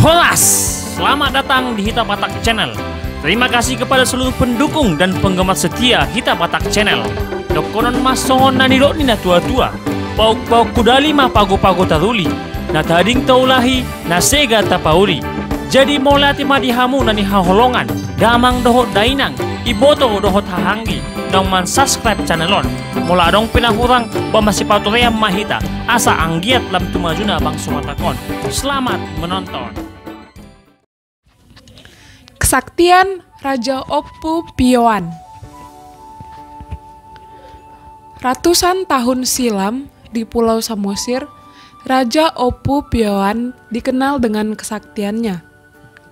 Holas! Selamat datang di Hita Patak Channel. Terima kasih kepada seluruh pendukung dan penggemar setia Hita Patak Channel. Dokonon masongon na nilo ni na tua-tua. Pauk-pauk kudali ma pago-pago taruli. Na tading taulahi na sega tapauli. Jadi molati madihamu na ni haholongan. Damang dohot dainang. Iboto dohot hahanggi. Dong man subscribe channelon. Mula dong pinahurang masih patuloy mahita. Asa anggiat lam tumajuna bang sumatakon. Selamat menonton. Kesaktian Raja Opu Piyoan. Ratusan tahun silam di Pulau Samosir, Raja Opu Piyoan dikenal dengan kesaktiannya.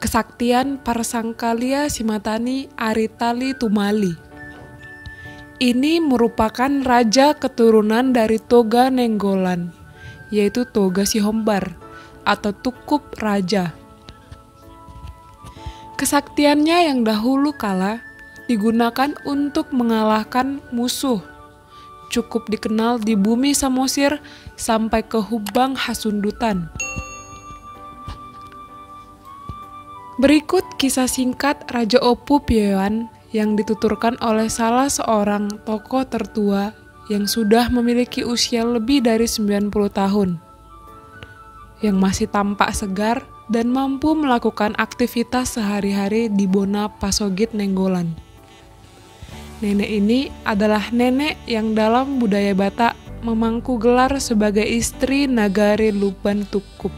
Kesaktian Parsangkalia Simatani Aritali Tumali. Ini merupakan raja keturunan dari Toga Nenggolan, yaitu Toga Sihombar atau Tukup Raja. Kesaktiannya yang dahulu kala digunakan untuk mengalahkan musuh, cukup dikenal di bumi Samosir sampai ke Hubang Hasundutan. Berikut kisah singkat Raja Opu Piyoan yang dituturkan oleh salah seorang tokoh tertua yang sudah memiliki usia lebih dari 90 tahun, yang masih tampak segar dan mampu melakukan aktivitas sehari-hari di Bona Pasogit Nenggolan. Nenek ini adalah nenek yang dalam budaya Batak memangku gelar sebagai istri Nagari Luban Tukup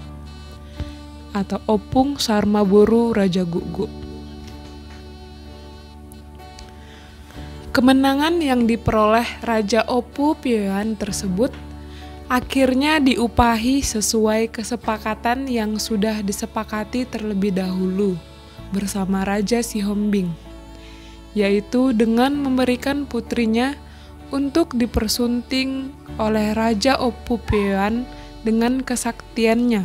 atau Opung Sarmaburu Raja Gugu. Kemenangan yang diperoleh Raja Opu Piyoan tersebut akhirnya diupahi sesuai kesepakatan yang sudah disepakati terlebih dahulu bersama Raja Sihombing, yaitu dengan memberikan putrinya untuk dipersunting oleh Raja Opu Piyoan dengan kesaktiannya.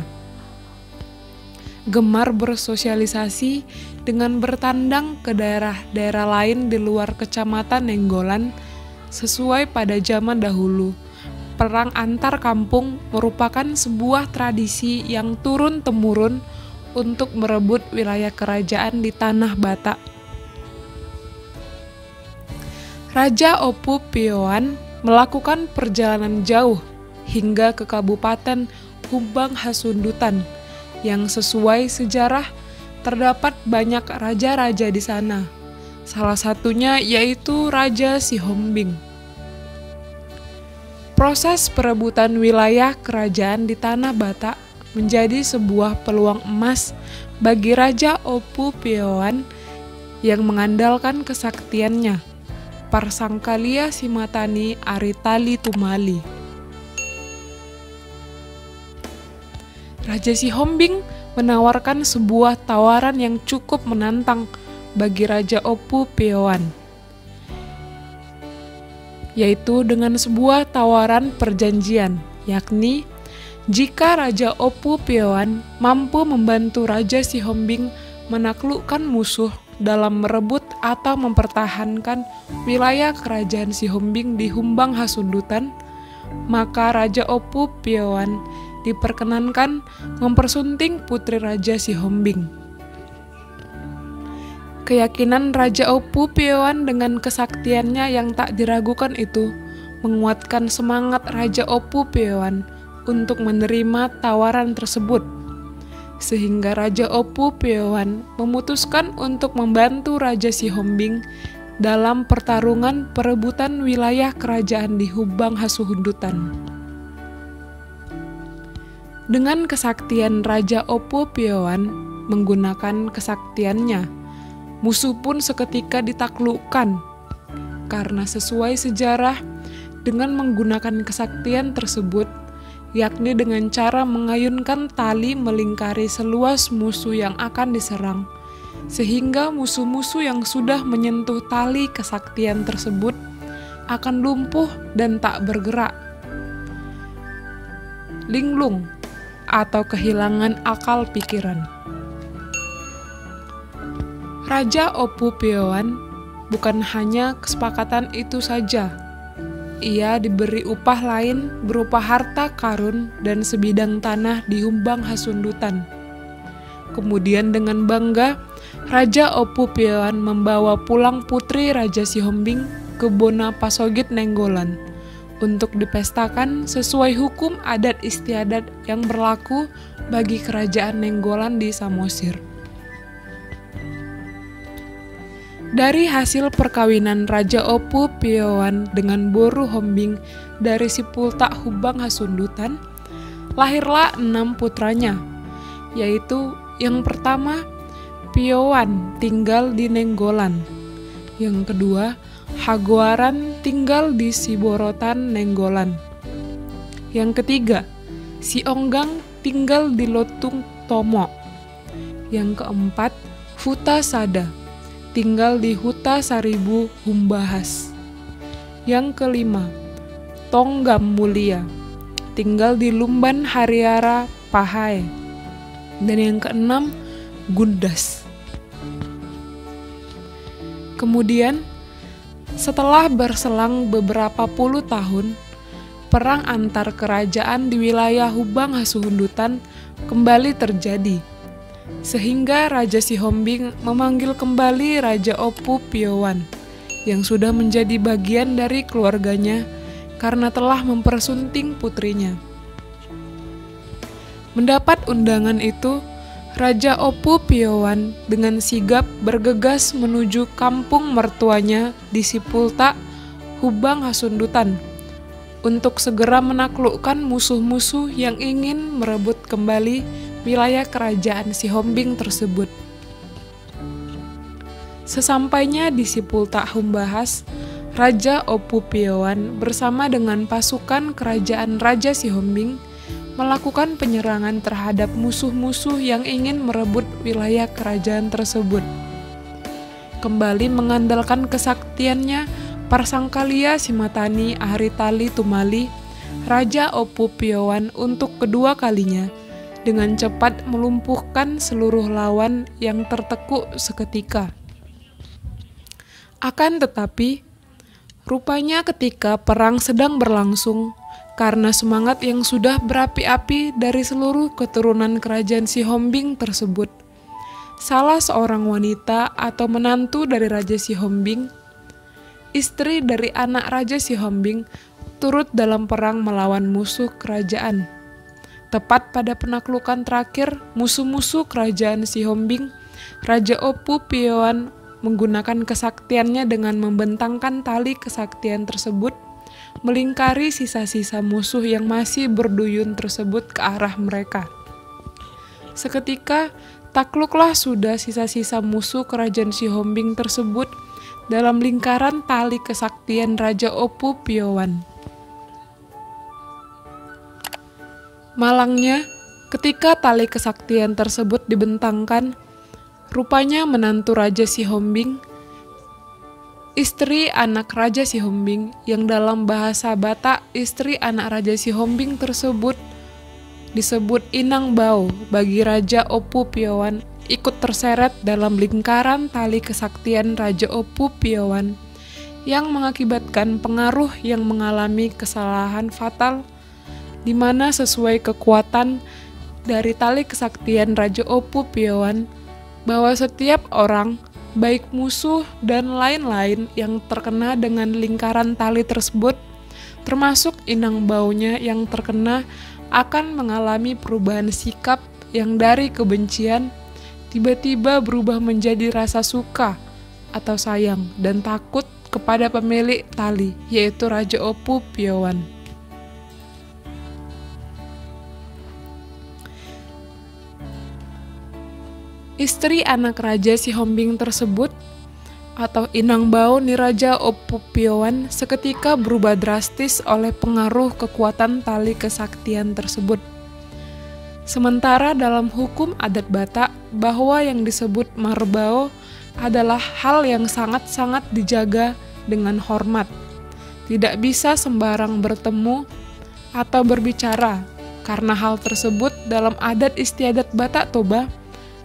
Gemar bersosialisasi dengan bertandang ke daerah-daerah lain di luar kecamatan Nenggolan sesuai pada zaman dahulu. Perang antar kampung merupakan sebuah tradisi yang turun-temurun untuk merebut wilayah kerajaan di tanah Batak. Raja Opu Piyoan melakukan perjalanan jauh hingga ke Kabupaten Hubang Hasundutan yang sesuai sejarah terdapat banyak raja-raja di sana. Salah satunya yaitu Raja Sihombing. Proses perebutan wilayah kerajaan di tanah Batak menjadi sebuah peluang emas bagi Raja Opu Piyoan yang mengandalkan kesaktiannya, Parsangkalia Simatani Aritali Tumali. Raja Sihombing menawarkan sebuah tawaran yang cukup menantang bagi Raja Opu Piyoan, yaitu dengan sebuah tawaran perjanjian, yakni jika Raja Opu Piyoan mampu membantu Raja Sihombing menaklukkan musuh dalam merebut atau mempertahankan wilayah kerajaan Sihombing di Humbang Hasundutan, maka Raja Opu Piyoan diperkenankan mempersunting putri Raja Sihombing. Keyakinan Raja Opu Piyoan dengan kesaktiannya yang tak diragukan itu menguatkan semangat Raja Opu Piyoan untuk menerima tawaran tersebut, sehingga Raja Opu Piyoan memutuskan untuk membantu Raja Sihombing dalam pertarungan perebutan wilayah kerajaan di Hubang Hasundutan. Dengan kesaktian Raja Opu Piyoan menggunakan kesaktiannya, musuh pun seketika ditaklukkan, karena sesuai sejarah dengan menggunakan kesaktian tersebut, yakni dengan cara mengayunkan tali melingkari seluas musuh yang akan diserang, sehingga musuh-musuh yang sudah menyentuh tali kesaktian tersebut akan lumpuh dan tak bergerak. Linglung atau kehilangan akal pikiran. Raja Opu Piyoan bukan hanya kesepakatan itu saja. Ia diberi upah lain berupa harta karun dan sebidang tanah di Humbang Hasundutan. Kemudian dengan bangga, Raja Opu Pioan membawa pulang putri Raja Sihombing ke Bona Pasogit Nenggolan untuk dipestakan sesuai hukum adat istiadat yang berlaku bagi kerajaan Nenggolan di Samosir. Dari hasil perkawinan Raja Opu Pioan dengan Boru Hombing dari Sipulta Hubang Hasundutan, lahirlah 6 putranya, yaitu yang pertama, Pioan tinggal di Nenggolan. Yang kedua, Hagoaran tinggal di Siborotan Nenggolan. Yang ketiga, Sionggang tinggal di Lotung Tomo. Yang keempat, Huta Sada tinggal di Huta Saribu Humbahas. Yang kelima, Tonggam Mulia tinggal di Lumban Hariara Pahai. Dan yang keenam, Gundas. Kemudian, setelah berselang beberapa puluh tahun, perang antar kerajaan di wilayah Hubang Hasuhundutan kembali terjadi, sehingga Raja Sihombing memanggil kembali Raja Opu Pioan yang sudah menjadi bagian dari keluarganya karena telah mempersunting putrinya. Mendapat undangan itu, Raja Opu Pioan dengan sigap bergegas menuju kampung mertuanya di Sipulta, Hubang Hasundutan, untuk segera menaklukkan musuh-musuh yang ingin merebut kembali wilayah kerajaan Sihombing tersebut. Sesampainya di Sipulta Humbahas, Raja Opu Pioan bersama dengan pasukan kerajaan Raja Sihombing melakukan penyerangan terhadap musuh-musuh yang ingin merebut wilayah kerajaan tersebut. Kembali mengandalkan kesaktiannya Parsangkalia Simatani Ahritali Tumali, Raja Opu Pioan untuk kedua kalinya dengan cepat melumpuhkan seluruh lawan yang tertekuk seketika. Akan tetapi, rupanya ketika perang sedang berlangsung, karena semangat yang sudah berapi-api dari seluruh keturunan kerajaan Sihombing tersebut, salah seorang wanita atau menantu dari Raja Sihombing, istri dari anak Raja Sihombing, turut dalam perang melawan musuh kerajaan. Tepat pada penaklukan terakhir musuh-musuh kerajaan Sihombing, Raja Opu Pioan menggunakan kesaktiannya dengan membentangkan tali kesaktian tersebut melingkari sisa-sisa musuh yang masih berduyun tersebut ke arah mereka. Seketika, takluklah sudah sisa-sisa musuh kerajaan Sihombing tersebut dalam lingkaran tali kesaktian Raja Opu Pioan. Malangnya, ketika tali kesaktian tersebut dibentangkan, rupanya menantu Raja Sihombing, istri anak Raja Sihombing, yang dalam bahasa Batak istri anak Raja Sihombing tersebut disebut Inang Bau bagi Raja Opu Pioan, ikut terseret dalam lingkaran tali kesaktian Raja Opu Pioan yang mengakibatkan pengaruh yang mengalami kesalahan fatal, di mana sesuai kekuatan dari tali kesaktian Raja Opu Pioan bahwa setiap orang, baik musuh dan lain-lain yang terkena dengan lingkaran tali tersebut, termasuk inang baunya yang terkena, akan mengalami perubahan sikap yang dari kebencian tiba-tiba berubah menjadi rasa suka atau sayang dan takut kepada pemilik tali, yaitu Raja Opu Pioan. Istri anak Raja Sihombing tersebut atau Inang Bau ni Raja Opu Pioan seketika berubah drastis oleh pengaruh kekuatan tali kesaktian tersebut. Sementara dalam hukum adat Batak bahwa yang disebut marbao adalah hal yang sangat-sangat dijaga dengan hormat. Tidak bisa sembarang bertemu atau berbicara, karena hal tersebut dalam adat istiadat Batak Toba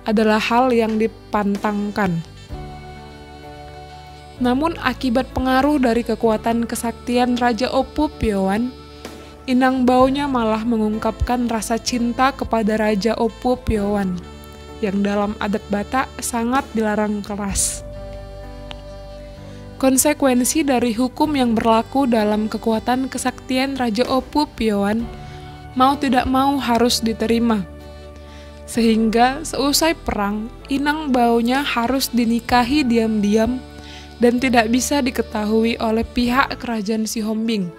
adalah hal yang dipantangkan. Namun akibat pengaruh dari kekuatan kesaktian Raja Opu Pioan, Inang Baunya malah mengungkapkan rasa cinta kepada Raja Opu Pioan, yang dalam adat Batak sangat dilarang keras. Konsekuensi dari hukum yang berlaku dalam kekuatan kesaktian Raja Opu Pioan mau tidak mau harus diterima. Sehingga seusai perang, inang baunya harus dinikahi diam-diam dan tidak bisa diketahui oleh pihak kerajaan Sihombing,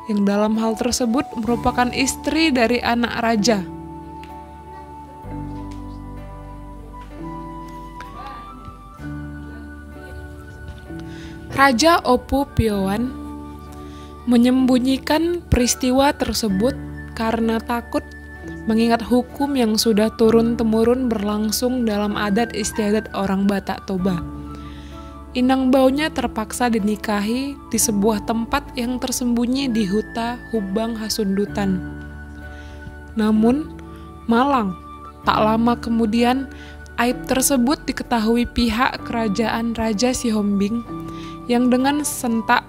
yang dalam hal tersebut merupakan istri dari anak raja. Raja Opu Pioan menyembunyikan peristiwa tersebut karena takut mengingat hukum yang sudah turun-temurun berlangsung dalam adat istiadat orang Batak Toba. Inang baunya terpaksa dinikahi di sebuah tempat yang tersembunyi di huta Hubang Hasundutan. Namun, malang, tak lama kemudian aib tersebut diketahui pihak kerajaan Raja Sihombing yang dengan sentak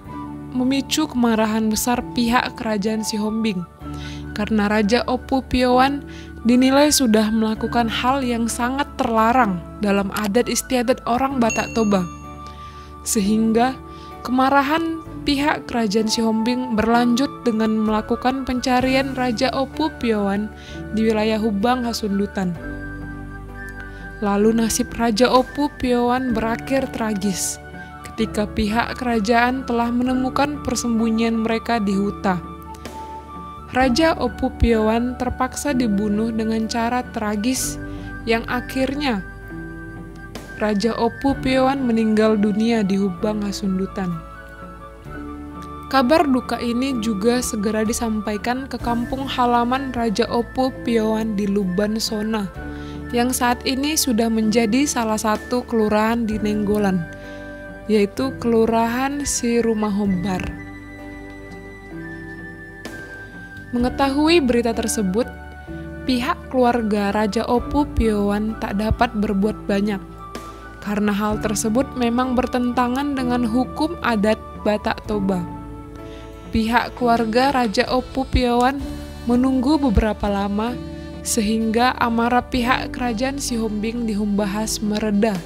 memicu kemarahan besar pihak kerajaan Sihombing karena Raja Opu Pioan dinilai sudah melakukan hal yang sangat terlarang dalam adat istiadat orang Batak Toba. Sehingga kemarahan pihak kerajaan Sihombing berlanjut dengan melakukan pencarian Raja Opu Pioan di wilayah Hubang Hasundutan. Lalu nasib Raja Opu Pioan berakhir tragis ketika pihak kerajaan telah menemukan persembunyian mereka di huta. Raja Opu Pioan terpaksa dibunuh dengan cara tragis yang akhirnya Raja Opu Pioan meninggal dunia di Hubang Hasundutan. Kabar duka ini juga segera disampaikan ke kampung halaman Raja Opu Pioan di Luban Sona, yang saat ini sudah menjadi salah satu kelurahan di Nenggolan, yaitu Kelurahan Sirumahombar. Mengetahui berita tersebut, pihak keluarga Raja Opu Pioan tak dapat berbuat banyak, karena hal tersebut memang bertentangan dengan hukum adat Batak Toba. Pihak keluarga Raja Opu Pioan menunggu beberapa lama, sehingga amarah pihak kerajaan Sihombing di Humbahas mereda.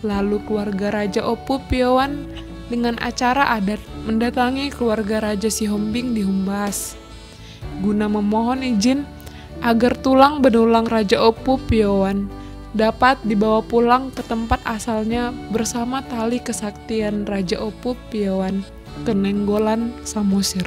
Lalu keluarga Raja Opu Pioan dengan acara adat mendatangi keluarga Raja Sihombing di Humbahas guna memohon izin agar tulang benulang Raja Opu Pioan dapat dibawa pulang ke tempat asalnya bersama tali kesaktian Raja Opu Pioan ke Nenggolan, Samosir.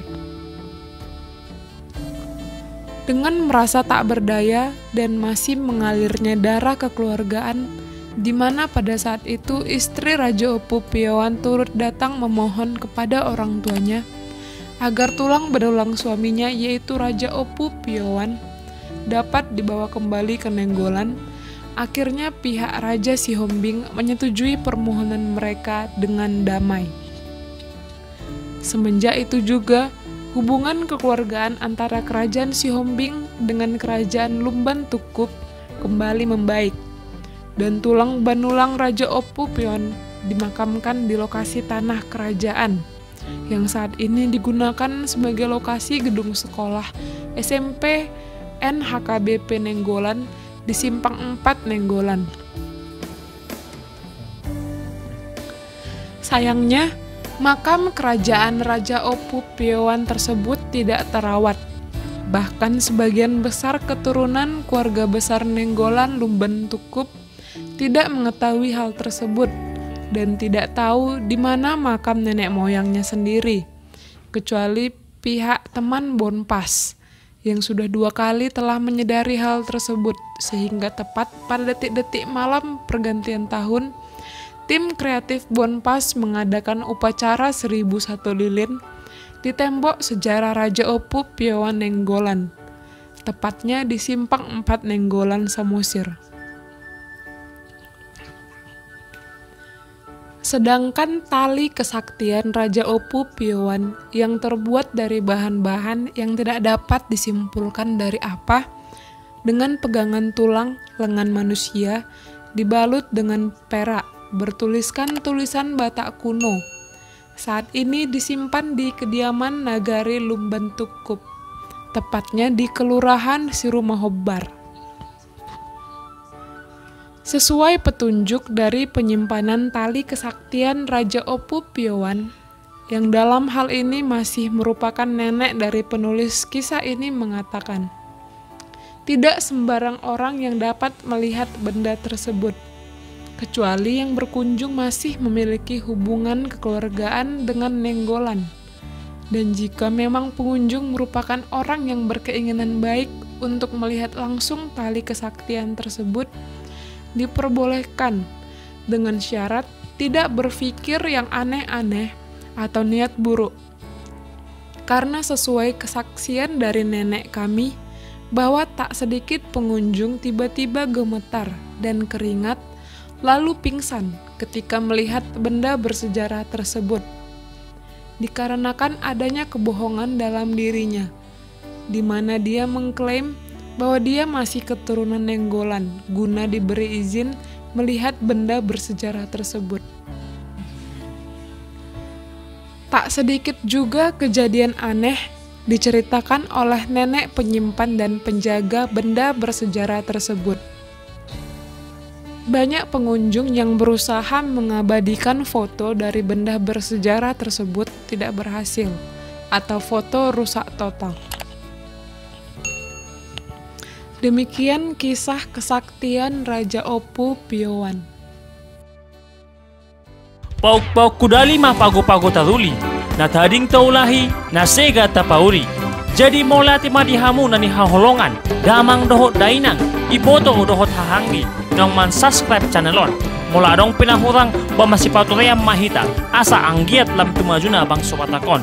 Dengan merasa tak berdaya dan masih mengalirnya darah kekeluargaan, di mana pada saat itu istri Raja Opu Pioan turut datang memohon kepada orang tuanya agar tulang benulang suaminya, yaitu Raja Opu Pioan, dapat dibawa kembali ke Nenggolan. Akhirnya pihak Raja Sihombing menyetujui permohonan mereka dengan damai. Semenjak itu juga hubungan kekeluargaan antara kerajaan Sihombing dengan kerajaan Lumban Tukup kembali membaik, dan tulang benulang Raja Opu Pioan dimakamkan di lokasi tanah kerajaan yang saat ini digunakan sebagai lokasi gedung sekolah SMP NHKBP Nenggolan di Simpang 4 Nenggolan. Sayangnya, makam kerajaan Raja Opu Pioan tersebut tidak terawat. Bahkan sebagian besar keturunan keluarga besar Nenggolan Lumban Tukup tidak mengetahui hal tersebut dan tidak tahu di mana makam nenek moyangnya sendiri, kecuali pihak teman Bonpas yang sudah 2 kali telah menyadari hal tersebut, sehingga tepat pada detik-detik malam pergantian tahun, tim kreatif Bonpas mengadakan upacara 1001 lilin di tembok sejarah Raja Opu Pioan Nenggolan, tepatnya di Simpang 4 Nenggolan, Samosir. Sedangkan tali kesaktian Raja Opu Pioan yang terbuat dari bahan-bahan yang tidak dapat disimpulkan dari apa, dengan pegangan tulang lengan manusia dibalut dengan perak bertuliskan tulisan Batak kuno, saat ini disimpan di kediaman Nagari Lumban Tukup, tepatnya di Kelurahan Sirumahombar. Sesuai petunjuk dari penyimpanan tali kesaktian Raja Opu Piowan, yang dalam hal ini masih merupakan nenek dari penulis kisah ini mengatakan, tidak sembarang orang yang dapat melihat benda tersebut, kecuali yang berkunjung masih memiliki hubungan kekeluargaan dengan Nenggolan. Dan jika memang pengunjung merupakan orang yang berkeinginan baik untuk melihat langsung tali kesaktian tersebut, diperbolehkan dengan syarat tidak berpikir yang aneh-aneh atau niat buruk. Karena sesuai kesaksian dari nenek kami, bahwa tak sedikit pengunjung tiba-tiba gemetar dan keringat, lalu pingsan ketika melihat benda bersejarah tersebut. Dikarenakan adanya kebohongan dalam dirinya, di mana dia mengklaim bahwa dia masih keturunan Nenggolan guna diberi izin melihat benda bersejarah tersebut. Tak sedikit juga kejadian aneh diceritakan oleh nenek penyimpan dan penjaga benda bersejarah tersebut. Banyak pengunjung yang berusaha mengabadikan foto dari benda bersejarah tersebut tidak berhasil, atau foto rusak total. Demikian kisah kesaktian Raja Opu Piowan. Pauk-pauk kudali mah pago-pago taruli, na tading taulahi, na sega tapauri. Jadi molati madihamu nani haholongan, damang dohot dainang, iboto dohot hahanggi, nang man subscribe channelon. Mula dong pinahurang ba masipatuream mahita, asa anggiat lam tumajuna bang sopatakon.